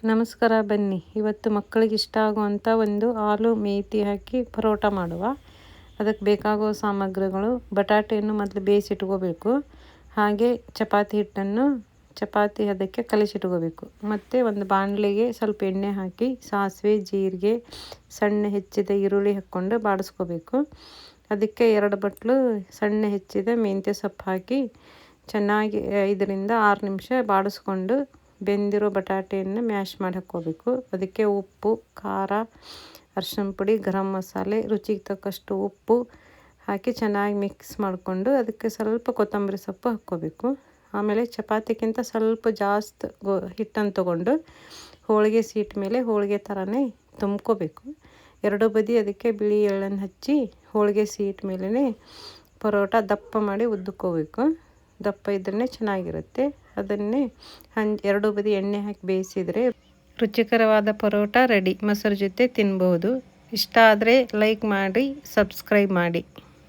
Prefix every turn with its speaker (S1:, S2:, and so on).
S1: ನಮಸ್ಕಾರ, ಬನ್ನಿ ಇವತ್ತು ಮಕ್ಕಳಿಗೆ ಇಷ್ಟ ಆಗುವಂಥ ಒಂದು ಆಲೂ ಮೇಥಿ ಹಾಕಿ ಪರೋಟ ಮಾಡುವ. ಅದಕ್ಕೆ ಬೇಕಾಗುವ ಸಾಮಗ್ರಿಗಳು: ಬಟಾಟೆಯನ್ನು ಮೊದಲು ಬೇಯಿಸಿಟ್ಕೋಬೇಕು, ಹಾಗೆ ಚಪಾತಿ ಹಿಟ್ಟನ್ನು ಚಪಾತಿ ಅದಕ್ಕೆ ಕಲಿಸಿಟ್ಕೋಬೇಕು. ಮತ್ತು ಒಂದು ಬಾಣಲಿಗೆ ಸ್ವಲ್ಪ ಎಣ್ಣೆ ಹಾಕಿ ಸಾಸಿವೆ, ಜೀರಿಗೆ, ಸಣ್ಣ ಹೆಚ್ಚಿದ ಈರುಳ್ಳಿ ಹಾಕ್ಕೊಂಡು ಬಾಡಿಸ್ಕೋಬೇಕು. ಅದಕ್ಕೆ 2 ಬಟ್ಲು ಸಣ್ಣ ಹೆಚ್ಚಿದ ಮೆಂತ್ಯ ಸೊಪ್ಪು ಹಾಕಿ ಚೆನ್ನಾಗಿ 5 ರಿಂದ 6 ನಿಮಿಷ ಬಾಡಿಸ್ಕೊಂಡು ಬೆಂದಿರೋ ಬಟಾಟೆಯನ್ನು ಮ್ಯಾಶ್ ಮಾಡಿ ಹಾಕ್ಕೋಬೇಕು. ಅದಕ್ಕೆ ಉಪ್ಪು, ಖಾರ, ಅರಿಶಿನ ಪುಡಿ, ಗರಂ ಮಸಾಲೆ, ರುಚಿಗೆ ತಕ್ಕಷ್ಟು ಉಪ್ಪು ಹಾಕಿ ಚೆನ್ನಾಗಿ ಮಿಕ್ಸ್ ಮಾಡಿಕೊಂಡು ಅದಕ್ಕೆ ಸ್ವಲ್ಪ ಕೊತ್ತಂಬರಿ ಸೊಪ್ಪು ಹಾಕ್ಕೋಬೇಕು. ಆಮೇಲೆ ಚಪಾತಿಗಿಂತ ಸ್ವಲ್ಪ ಜಾಸ್ತಿ ಹಿಟ್ಟನ್ನು ತೊಗೊಂಡು ಹೋಳಿಗೆ ಸೀಟ್ ಮೇಲೆ ಹೋಳಿಗೆ ಥರನೇ ತುಂಬ್ಕೋಬೇಕು. 2 ಬದಿ ಅದಕ್ಕೆ ಬಿಳಿ ಎಳ್ಳನ್ನು ಹಚ್ಚಿ ಹೋಳಿಗೆ ಸೀಟ್ ಮೇಲೇ ಪರೋಟ ದಪ್ಪ ಮಾಡಿ ಉದ್ದುಕೋಬೇಕು. ದಪ್ಪ ಇದ್ರೇ ಚೆನ್ನಾಗಿರುತ್ತೆ. ಅದನ್ನೇ 2 ಬದಿ ಎಣ್ಣೆ ಹಾಕಿ ಬೇಯಿಸಿದರೆ ರುಚಿಕರವಾದ ಪರೋಟ ರೆಡಿ. ಮೊಸರು ಜೊತೆ ತಿನ್ಬೋದು. ಇಷ್ಟ ಆದರೆ ಲೈಕ್ ಮಾಡಿ, ಸಬ್ಸ್ಕ್ರೈಬ್ ಮಾಡಿ.